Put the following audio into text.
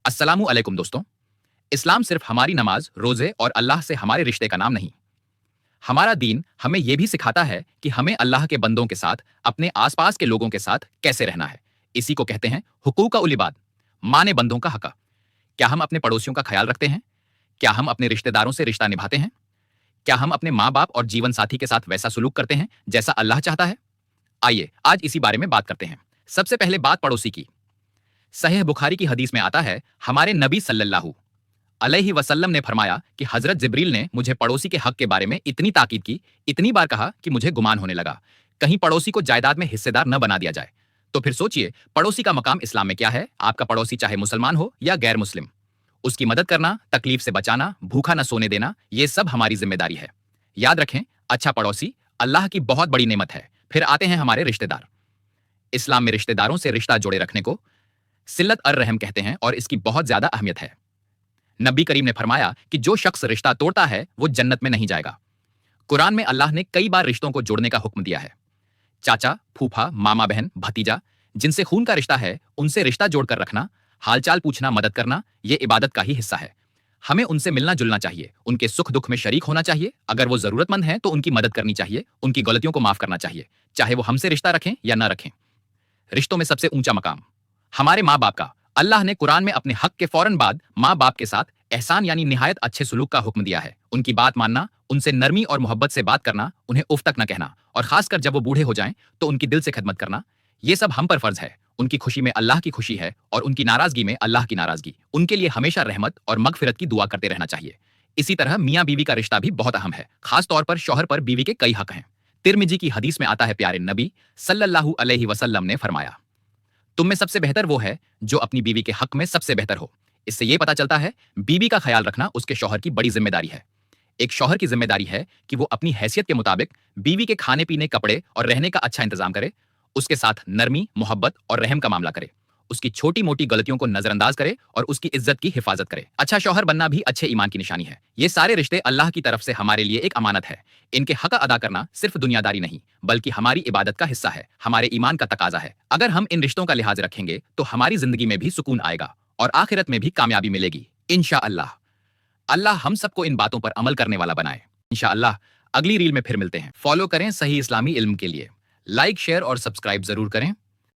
अस्सलामु अलैकुम दोस्तों। इस्लाम सिर्फ हमारी नमाज, रोजे और अल्लाह से हमारे रिश्ते का नाम नहीं। हमारा दीन हमें यह भी सिखाता है कि हमें अल्लाह के बंदों के साथ, अपने आसपास के लोगों के साथ कैसे रहना है। इसी को कहते हैं हुकूक उल इबाद, माने बंदों का हक। क्या हम अपने पड़ोसियों का ख्याल रखते हैं? क्या हम अपने रिश्तेदारों से रिश्ता निभाते हैं? क्या हम अपने माँ बाप और जीवन साथी के साथ वैसा सुलूक करते हैं जैसा अल्लाह चाहता है? आइए आज इसी बारे में बात करते हैं। सबसे पहले बात पड़ोसी की। सहीह बुखारी की हदीस में आता है, हमारे नबी सल्लल्लाहु अलैहि वसल्लम ने फरमाया कि हजरत जिब्रील ने मुझे पड़ोसी के हक के बारे में इतनी ताकीद की, इतनी बार कहा कि मुझे गुमान होने लगा कहीं पड़ोसी को जायदाद में हिस्सेदार न बना दिया जाए। तो फिर सोचिए, पड़ोसी का मकाम इस्लाम में क्या है। आपका पड़ोसी चाहे मुसलमान हो या गैर मुस्लिम, उसकी मदद करना, तकलीफ से बचाना, भूखा न सोने देना, ये सब हमारी जिम्मेदारी है। याद रखें, अच्छा पड़ोसी अल्लाह की बहुत बड़ी नेमत है। फिर आते हैं हमारे रिश्तेदार। इस्लाम में रिश्तेदारों से रिश्ता जोड़े रखने को सिल्लत अर रहम कहते हैं और इसकी बहुत ज्यादा अहमियत है। नबी करीम ने फरमाया कि जो शख्स रिश्ता तोड़ता है वो जन्नत में नहीं जाएगा। कुरान में अल्लाह ने कई बार रिश्तों को जोड़ने का हुक्म दिया है। चाचा, फूफा, मामा बहन, भतीजा, जिनसे खून का रिश्ता है, उनसे रिश्ता जोड़कर रखना, हालचाल पूछना, मदद करना, ये इबादत का ही हिस्सा है। हमें उनसे मिलना जुलना चाहिए, उनके सुख दुख में शरीक होना चाहिए। अगर वो जरूरतमंद हैं तो उनकी मदद करनी चाहिए, उनकी गलतियों को माफ करना चाहिए, चाहे वो हमसे रिश्ता रखें या न रखें। रिश्तों में सबसे ऊंचा मकाम हमारे माँ बाप का। अल्लाह ने कुरान में अपने हक के फौरन बाद माँ बाप के साथ एहसान यानी निहायत अच्छे सुलूक का हुक्म दिया है। उनकी बात मानना, उनसे नरमी और मोहब्बत से बात करना, उन्हें उफ तक न कहना, और खासकर जब वो बूढ़े हो जाएं तो उनकी दिल से खिदमत करना, ये सब हम पर फर्ज है। उनकी खुशी में अल्लाह की खुशी है और उनकी नाराजगी में अल्लाह की नाराजगी। उनके लिए हमेशा रहमत और मगफिरत की दुआ करते रहना चाहिए। इसी तरह मियाँ बीवी का रिश्ता भी बहुत अहम है। खास तौर पर शौहर पर बीवी के कई हक हैं। तिरमिजी की हदीस में आता है, प्यारे नबी सल्लल्लाहु अलैहि वसल्लम ने फरमाया, तुम में सबसे बेहतर वो है जो अपनी बीवी के हक में सबसे बेहतर हो। इससे यह पता चलता है बीवी का ख्याल रखना उसके शौहर की बड़ी जिम्मेदारी है। एक शौहर की जिम्मेदारी है कि वो अपनी हैसियत के मुताबिक बीवी के खाने पीने, कपड़े और रहने का अच्छा इंतजाम करे, उसके साथ नरमी, मोहब्बत और रहम का मामला करे, उसकी छोटी मोटी गलतियों को नजरअंदाज करे और उसकी इज्जत की हिफाजत करे। अच्छा शौहर बनना भी अच्छे ईमान की निशानी है। ये सारे रिश्ते अल्लाह की तरफ से हमारे लिए एक अमानत है। इनके हक अदा करना सिर्फ दुनियादारी नहीं बल्कि हमारी इबादत का हिस्सा है, हमारे ईमान का तकाजा है। अगर हम इन रिश्तों का लिहाज रखेंगे तो हमारी जिंदगी में भी सुकून आएगा और आखिरत में भी कामयाबी मिलेगी इंशाअल्लाह। अल्लाह हम सबको इन बातों पर अमल करने वाला बनाए इंशाअल्लाह। अगली रील में फिर मिलते हैं। फॉलो करें सही इस्लामी इल्म के लिए। लाइक, शेयर और सब्सक्राइब जरूर करें।